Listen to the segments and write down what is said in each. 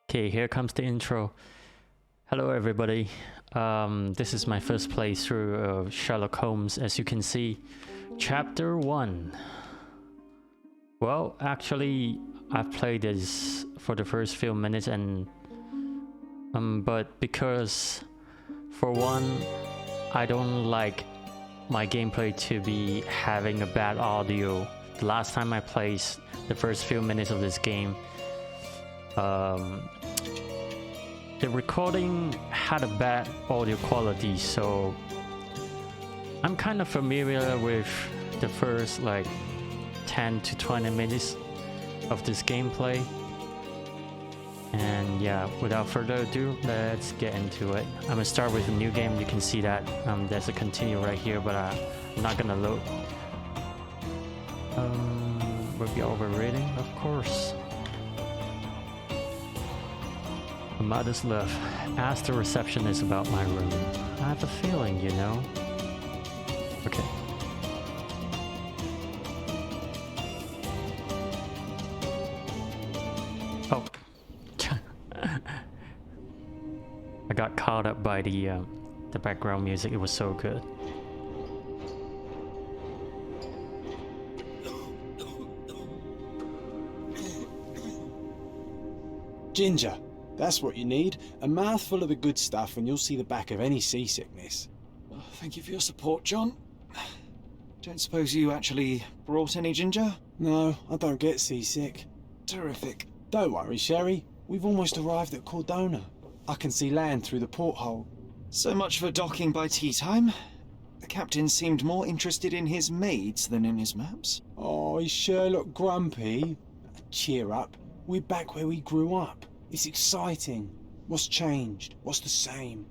Okay, here comes the intro. Hello everybody. This is my first playthrough of Sherlock Holmes, as you can see. Chapter 1. Well, actually, I've played this for the first few minutes and... but because, for one, I don't like my gameplay to be having a bad audio. The last time I played the first few minutes of this game, the recording had a bad audio quality, so I'm kind of familiar with the first like 10 to 20 minutes of this gameplay. And yeah, without further ado, let's get into it. I'm gonna start with a new game. You can see that there's a continue right here, but I'm not gonna load. Will be overrating, of course. A mother's love. Ask the receptionist about my room. I have a feeling, you know. Okay. Oh. I got caught up by the background music. It was so good. Ginger, that's what you need. A mouthful of the good stuff and you'll see the back of any seasickness. Oh, thank you for your support, John. Don't suppose you actually brought any ginger? No, I don't get seasick. Terrific. Don't worry, Sherry. We've almost arrived at Cordona. I can see land through the porthole. So much for docking by tea time. The captain seemed more interested in his maids than in his maps. Oh, is Sherlock grumpy? Cheer up. We're back where we grew up. It's exciting. What's changed? What's the same?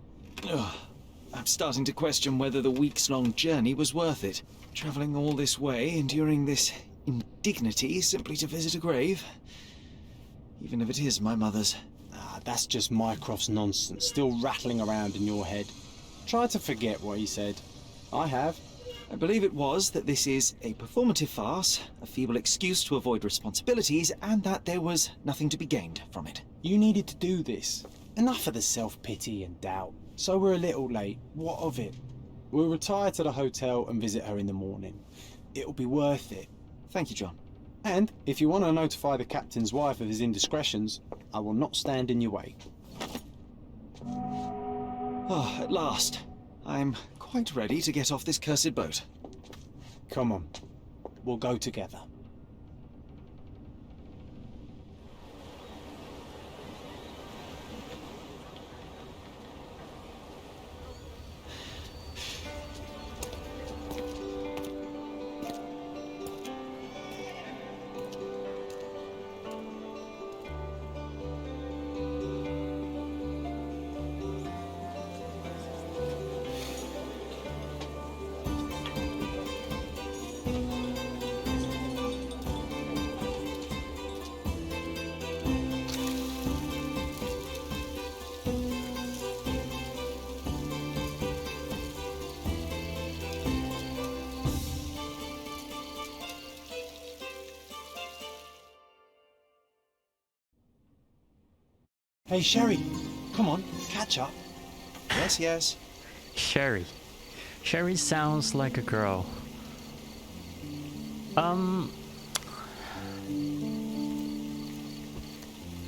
Ugh. I'm starting to question whether the weeks-long journey was worth it. Travelling all this way, enduring this indignity simply to visit a grave. Even if it is my mother's. Ah, that's just Mycroft's nonsense, still rattling around in your head. Try to forget what he said. I have. I believe it was that this is a performative farce, a feeble excuse to avoid responsibilities, and that there was nothing to be gained from it. You needed to do this. Enough of the self-pity and doubt. So we're a little late. What of it? We'll retire to the hotel and visit her in the morning. It'll be worth it. Thank you, John. And if you want to notify the captain's wife of his indiscretions, I will not stand in your way. Oh, at last. I'm quite ready to get off this cursed boat. Come on. We'll go together. Hey, Sherry, come on, catch up. Yes, yes. Sherry. Sherry sounds like a girl.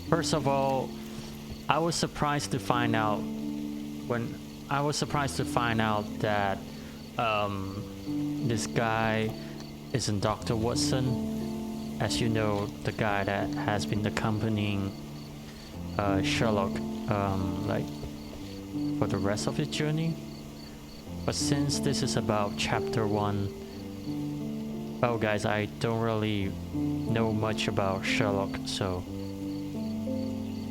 First of all, I was surprised to find out that this guy isn't Dr. Watson. As you know, the guy that has been accompanying Sherlock like for the rest of his journey. But since this is about chapter 1, well guys, I don't really know much about Sherlock, so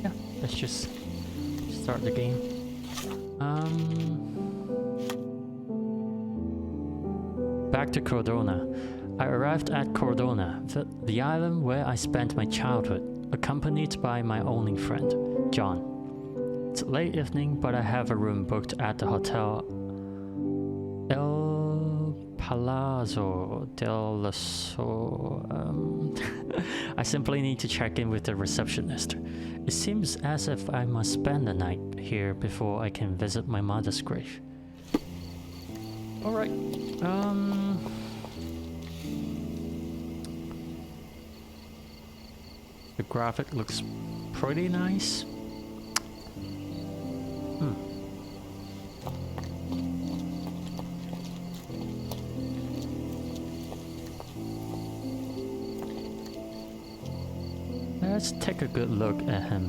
yeah, let's just start the game. Back to Cordona. I arrived at Cordona, the island where I spent my childhood, accompanied by my only friend, John. It's late evening, but I have a room booked at the Hotel El Palazzo del Sol. I simply need to check in with the receptionist. It seems as if I must spend the night here before I can visit my mother's grave. Alright, the graphic looks pretty nice. Let's take a good look at him.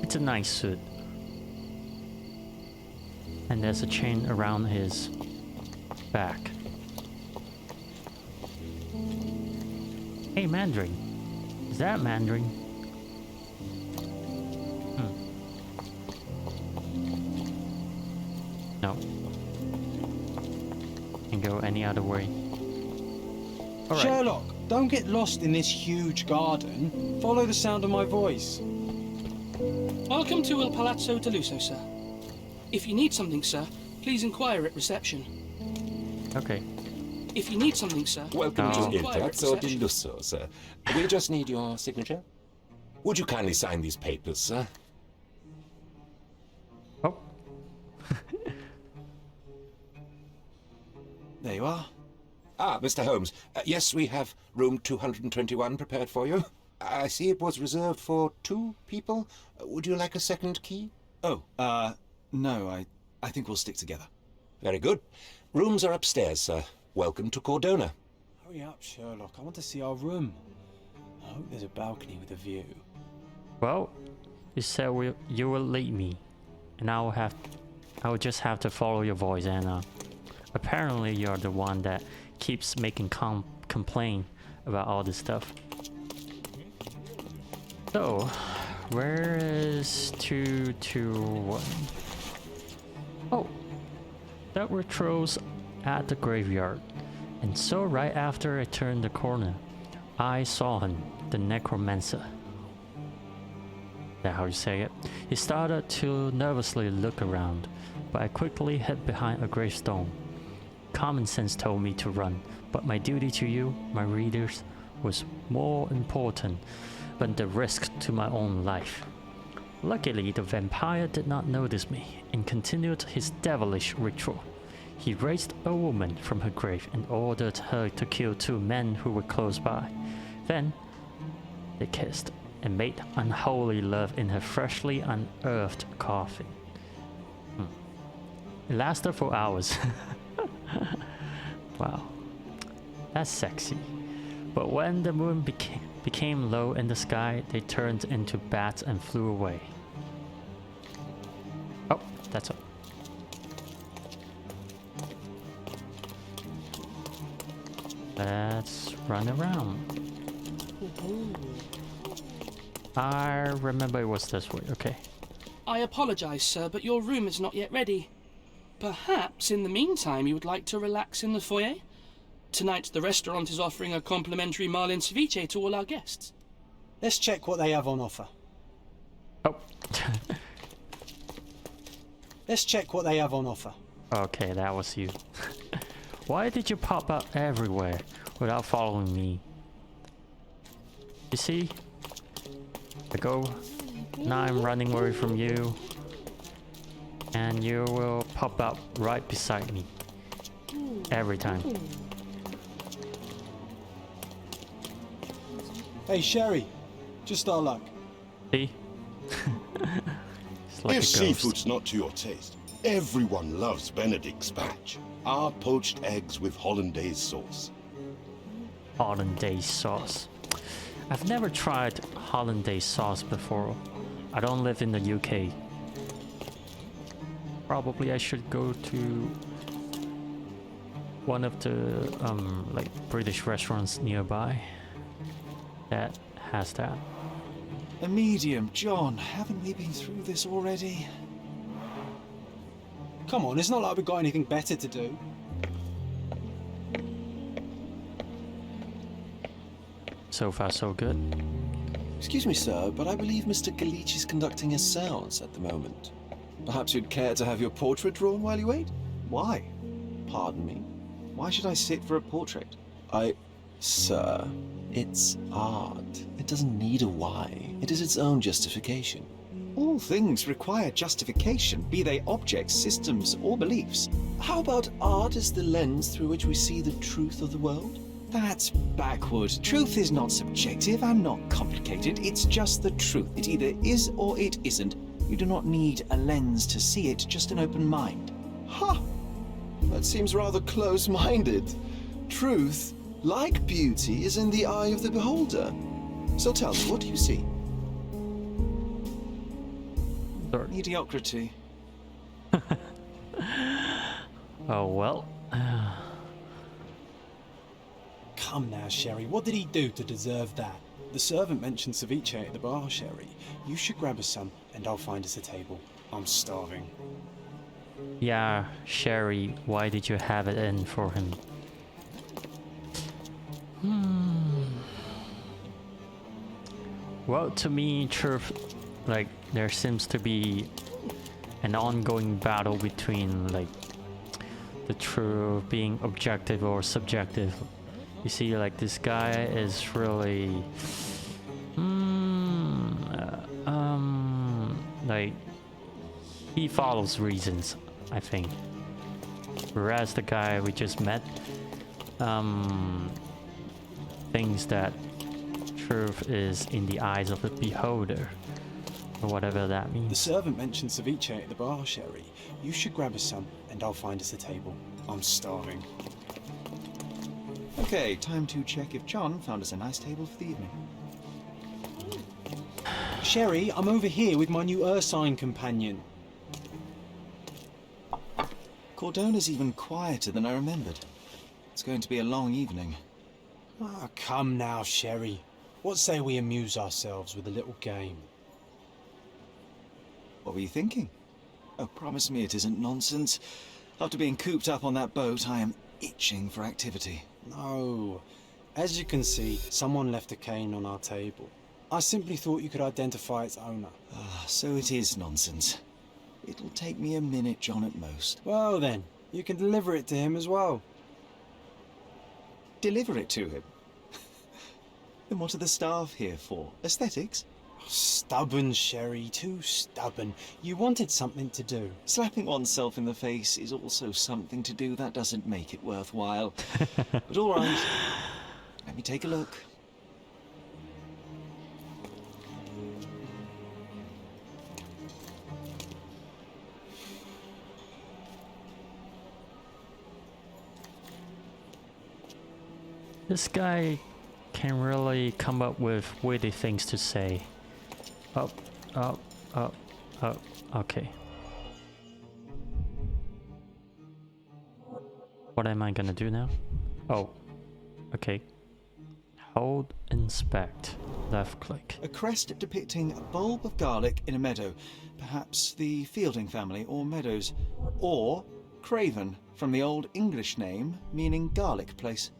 It's a nice suit. And there's a chain around his back. Hey, Mandarin. Is that Mandarin? No. Can go any other way. All right. Sherlock, don't get lost in this huge garden. Follow the sound of my voice. Welcome to Il Palazzo de Lusso, sir. If you need something, sir, please inquire at reception. Okay. If you need something, sir, Welcome please to Il inquire at Palazzo di reception. Lusso, sir. We just need your signature. Would you kindly sign these papers, sir? Oh. There you are. Ah, Mr. Holmes. Yes, we have room 221 prepared for you. I see it was reserved for 2 people. Would you like a second key? Oh, no, I think we'll stick together. Very good. Rooms are upstairs, sir. Welcome to Cordona. Hurry up, Sherlock. I want to see our room. I hope there's a balcony with a view. Well, you said you will lead me, and I will just have to follow your voice. And apparently, you're the one that keeps making complain about all this stuff. So, where is 221? Oh, that were trolls at the graveyard. And so right after I turned the corner, I saw him, the necromancer. Is that how you say it? He started to nervously look around, but I quickly hid behind a gravestone. Common sense told me to run, but my duty to you, my readers, was more important than the risk to my own life. Luckily, the vampire did not notice me and continued his devilish ritual. He raised a woman from her grave and ordered her to kill 2 men who were close by. Then, they kissed and made unholy love in her freshly unearthed coffin. It lasted for hours. Wow, that's sexy. But when the moon became low in the sky, they turned into bats and flew away. Oh, that's all. Let's run around. I remember it was this way, okay. I apologize, sir, but your room is not yet ready. Perhaps, in the meantime, you would like to relax in the foyer? Tonight, the restaurant is offering a complimentary marlin ceviche to all our guests. Let's check what they have on offer. Oh. Let's check what they have on offer. Okay, that was you. Why did you pop up everywhere without following me? You see? I go. Now I'm running away from you. And you will pop up right beside me. Every time. Hey, Sherry. Just our luck. See? It's like If a ghost. seafood's not to your taste, everyone loves Benedict's batch. Our poached eggs with hollandaise sauce. Hollandaise sauce. I've never tried hollandaise sauce before. I don't live in the UK. Probably I should go to one of the like British restaurants nearby that has that. A medium, John. Haven't we been through this already? Come on, it's not like we've got anything better to do. So far, so good. Excuse me, sir, but I believe Mr. Galich is conducting a séance at the moment. Perhaps you'd care to have your portrait drawn while you wait? Why? Pardon me? Why should I sit for a portrait? Sir, it's art. It doesn't need a why. It is its own justification. All things require justification, be they objects, systems, or beliefs. How about art as the lens through which we see the truth of the world? That's backward. Truth is not subjective and not complicated. It's just the truth. It either is or it isn't. You do not need a lens to see it, just an open mind. Ha! That seems rather close-minded. Truth, like beauty, is in the eye of the beholder. So tell me, what do you see? Mediocrity. Oh well. Come now, Sherry, what did he do to deserve that? The servant mentioned ceviche at the bar, Sherry. You should grab us some, and I'll find us a table. I'm starving. Yeah, Sherry, why did you have it in for him? Well, to me, truth, like, there seems to be an ongoing battle between, like, the truth being objective or subjective. You see, like, this guy is really, like, he follows reasons, I think. Whereas the guy we just met, thinks that truth is in the eyes of the beholder, or whatever that The means. servant mentioned ceviche at the bar, Sherry. You should grab us some, and I'll find us a table. I'm starving. Okay, time to check if John found us a nice table for the evening. Sherry, I'm over here with my new Ursine companion. Cordona's even quieter than I remembered. It's going to be a long evening. Ah, come now, Sherry. What say we amuse ourselves with a little game? What were you thinking? Oh, promise me it isn't nonsense. After being cooped up on that boat, I am itching for activity. No. As you can see, someone left a cane on our table. I simply thought you could identify its owner. Ah, so it is nonsense. It'll take me a minute, John, at most. Well then, you can deliver it to him as well. Deliver it to him? Then what are the staff here for? Aesthetics? Stubborn, Sherry, too stubborn. You wanted something to do. Slapping oneself in the face is also something to do. That doesn't make it worthwhile. But all right, let me take a look. This guy can really come up with witty things to say. Up, up, up, up. Okay. What am I gonna do now? Oh, okay. Hold, inspect, left click. A crest depicting a bulb of garlic in a meadow. Perhaps the Fielding family or Meadows. Or Craven, from the Old English name meaning garlic place.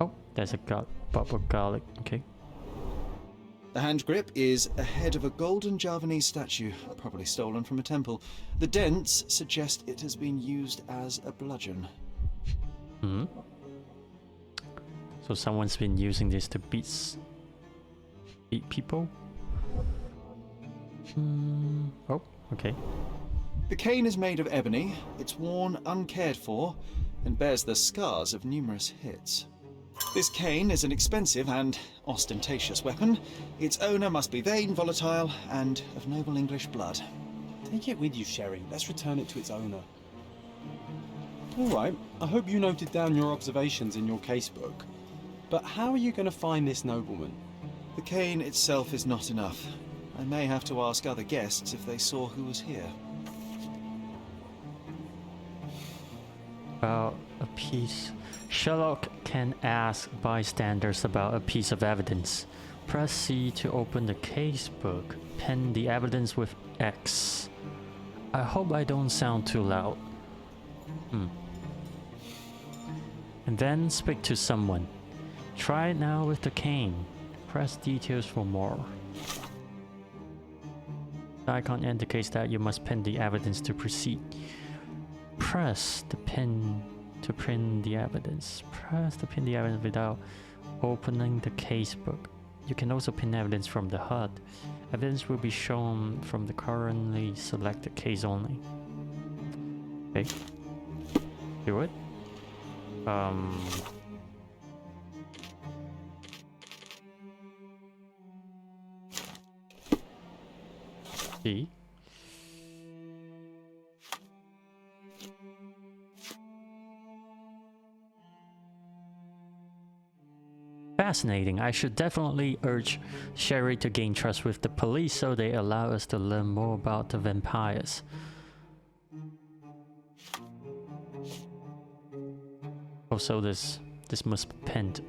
Oh, there's a bulb of garlic. Okay. The hand grip is a head of a golden Javanese statue, probably stolen from a temple. The dents suggest it has been used as a bludgeon. Hmm. So someone's been using this to beat people? Oh, okay. The cane is made of ebony, it's worn uncared for, and bears the scars of numerous hits. This cane is an expensive and ostentatious weapon. Its owner must be vain, volatile, and of noble English blood. Take it with you, Sherry. Let's return it to its owner. All right, I hope you noted down your observations in your casebook. But how are you going to find this nobleman? The cane itself is not enough. I may have to ask other guests if they saw who was here. About a piece. Sherlock can ask bystanders about a piece of evidence. Press C to open the casebook. Pen the evidence with X. I hope I don't sound too loud. And then speak to someone. Try it now with the cane. Press details for more. The icon indicates that you must pin the evidence to proceed. Press the pin to pin the evidence. Press the pin the evidence without opening the casebook. You can also pin evidence from the HUD. Evidence will be shown from the currently selected case only. Okay. Do it. See. Fascinating. I should definitely urge Sherry to gain trust with the police so they allow us to learn more about the vampires. Also, this must be pinned.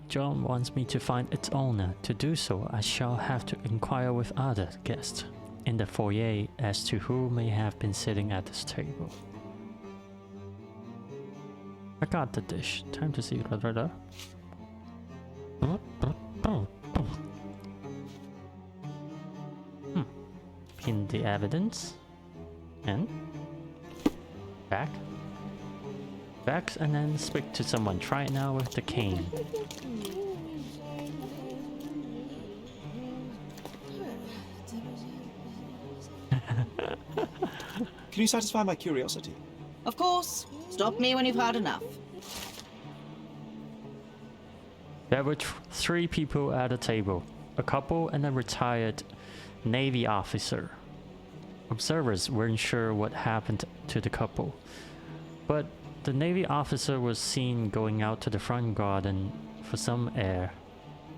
John wants me to find its owner. To do so, I shall have to inquire with other guests in the foyer as to who may have been sitting at this table. I got the dish. Time to see. Pin the evidence. And back. Back and then speak to someone. Try it now with the cane. Can you satisfy my curiosity? Of course. Stop me when you've had enough. There were three people at the table. A couple and a retired Navy officer. Observers weren't sure what happened to the couple, but the Navy officer was seen going out to the front garden for some air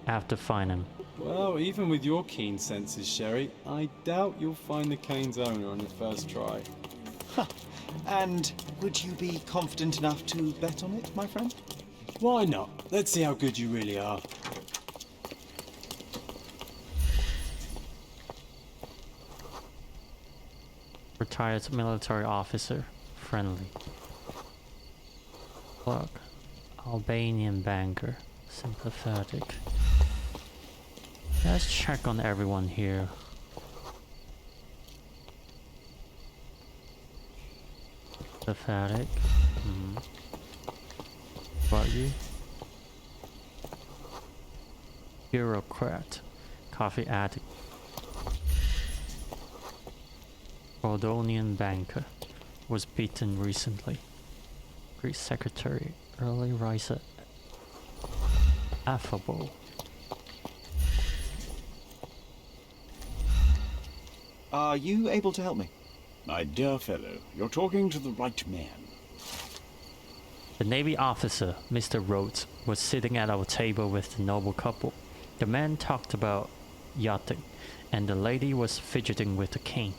after finding him. Well, even with your keen senses, Sherry, I doubt you'll find the cane's owner on your first try. And would you be confident enough to bet on it, my friend? Why not? Let's see how good you really are. Retired military officer, friendly. Clerk, Albanian banker, sympathetic. Let's check on everyone here. Sympathetic. About you? Bureaucrat, coffee addict. Caledonian banker, was beaten recently. Greek secretary, early riser, affable. Are you able to help me? My dear fellow, you're talking to the right man. The Navy officer, Mr. Rhodes, was sitting at our table with the noble couple. The man talked about yachting, and the lady was fidgeting with the cane.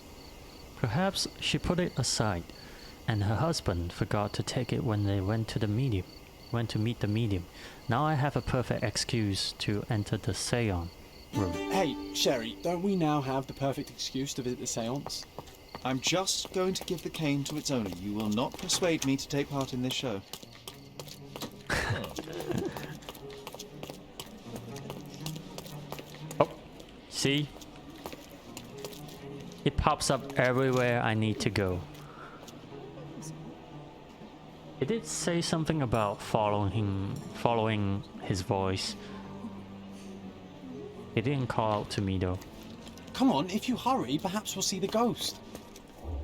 Perhaps she put it aside, and her husband forgot to take it when they went to meet the medium. Now I have a perfect excuse to enter the seance room. Hey, Sherry, don't we now have the perfect excuse to visit the seance? I'm just going to give the cane to its owner. You will not persuade me to take part in this show. Oh, see? It pops up everywhere I need to go. It did say something about following his voice. It didn't call out to me though. Come on, if you hurry, perhaps we'll see the ghost.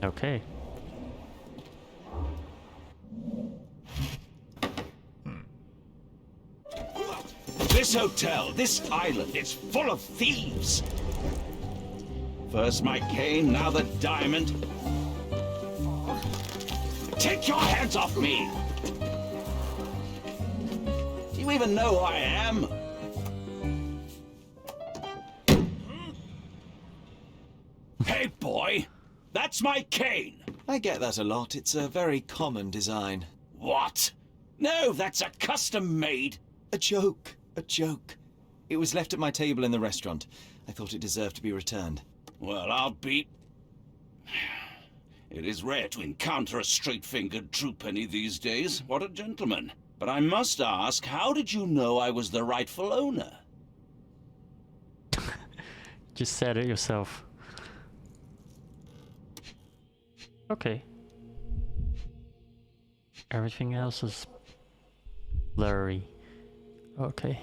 Okay. This hotel, this island, it's full of thieves. First my cane, now the diamond. Take your hands off me! Do you even know who I am? Hey, boy! That's my cane! I get that a lot. It's a very common design. What? No, that's a custom-made. A joke. A joke. It was left at my table in the restaurant. I thought it deserved to be returned. Well, I'll be... It is rare to encounter a straight-fingered true penny these days. What a gentleman. But I must ask, how did you know I was the rightful owner? Just said it yourself. Okay. Everything else is blurry. Okay.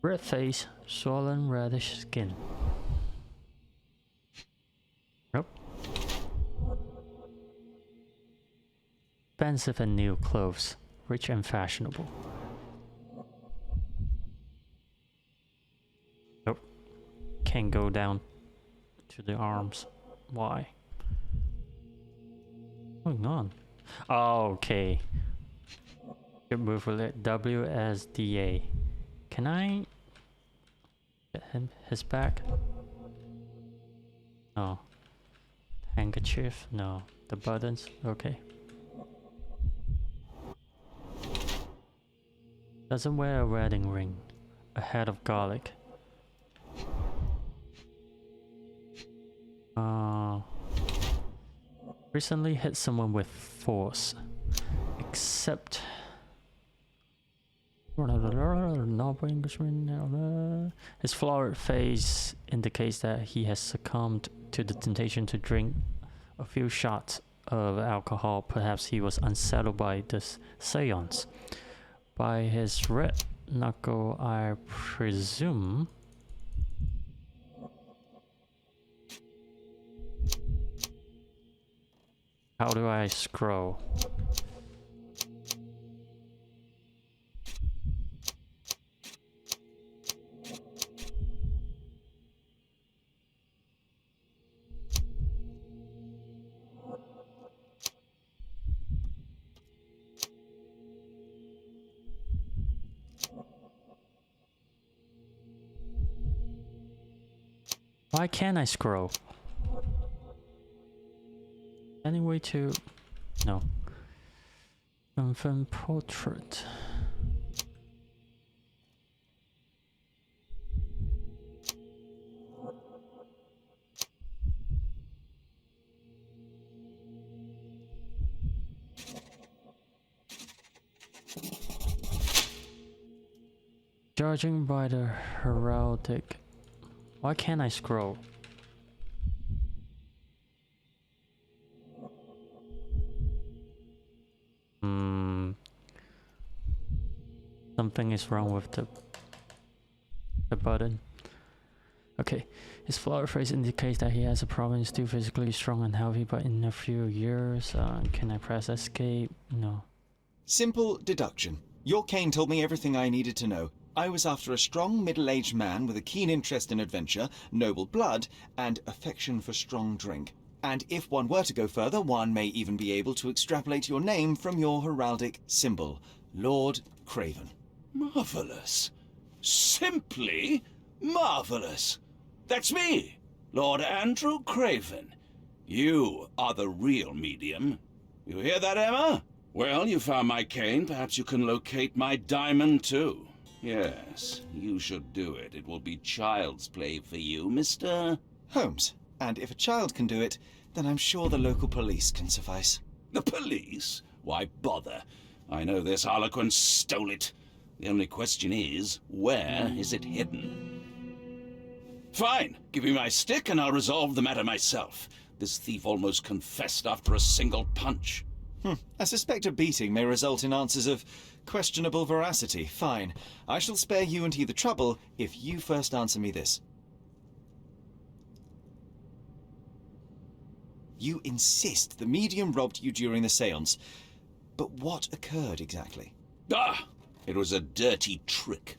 Red face, swollen reddish skin. Nope. Expensive and new clothes, rich and fashionable. Nope. Can't go down to the arms. Why? What's going on? Oh, okay. Good move with it. WSDA. Can I get him his back? No. Handkerchief? No. The buttons? Okay. Doesn't wear a wedding ring. A head of garlic. Recently hit someone with force. Except... His florid face indicates that he has succumbed to the temptation to drink a few shots of alcohol. Perhaps he was unsettled by this seance. By his red knuckle, I presume... How do I scroll? Why can't I scroll? Any way to... No. Confirm portrait. Judging by the heraldic... Why can't I scroll? Something is wrong with the button. Okay, his flower face indicates that he has a problem. He's still physically strong and healthy, but in a few years, can I press escape? No. Simple deduction. Your cane told me everything I needed to know. I was after a strong, middle-aged man with a keen interest in adventure, noble blood, and affection for strong drink. And if one were to go further, one may even be able to extrapolate your name from your heraldic symbol, Lord Craven. Marvellous. Simply marvellous. That's me, Lord Andrew Craven. You are the real medium. You hear that, Emma? Well, you found my cane. Perhaps you can locate my diamond, too. Yes, you should do it. It will be child's play for you, Mr. Holmes. And if a child can do it, then I'm sure the local police can suffice. The police? Why bother? I know this harlequin stole it. The only question is, where is it hidden? Fine. Give me my stick and I'll resolve the matter myself. This thief almost confessed after a single punch. I suspect a beating may result in answers of questionable veracity. Fine. I shall spare you and he the trouble if you first answer me this. You insist the medium robbed you during the séance. But what occurred exactly? Ah! It was a dirty trick.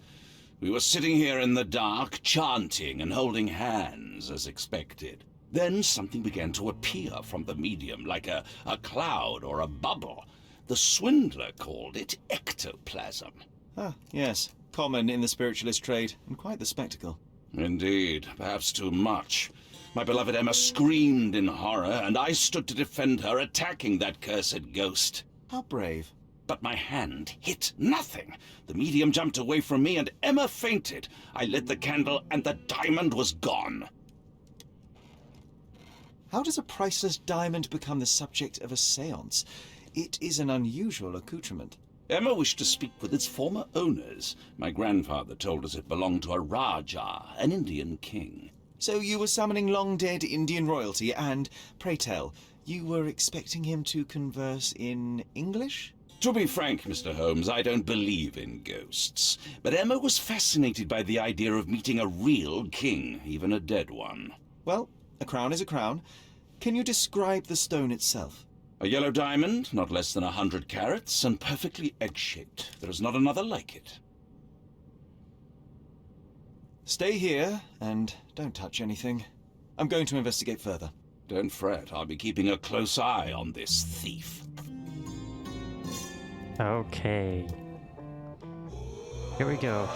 We were sitting here in the dark, chanting and holding hands as expected. Then something began to appear from the medium, like a cloud or a bubble. The swindler called it ectoplasm. Ah, yes. Common in the spiritualist trade, and quite the spectacle. Indeed, perhaps too much. My beloved Emma screamed in horror, and I stood to defend her, attacking that cursed ghost. How brave. But my hand hit nothing. The medium jumped away from me, and Emma fainted. I lit the candle, and the diamond was gone. How does a priceless diamond become the subject of a séance? It is an unusual accoutrement. Emma wished to speak with its former owners. My grandfather told us it belonged to a Rajah, an Indian king. So you were summoning long-dead Indian royalty and, pray tell, you were expecting him to converse in English? To be frank, Mr. Holmes, I don't believe in ghosts. But Emma was fascinated by the idea of meeting a real king, even a dead one. Well, a crown is a crown. Can you describe the stone itself? A yellow diamond, not less than 100 carats, and perfectly egg-shaped. There is not another like it. Stay here, and don't touch anything. I'm going to investigate further. Don't fret, I'll be keeping a close eye on this thief. Okay. Here we go.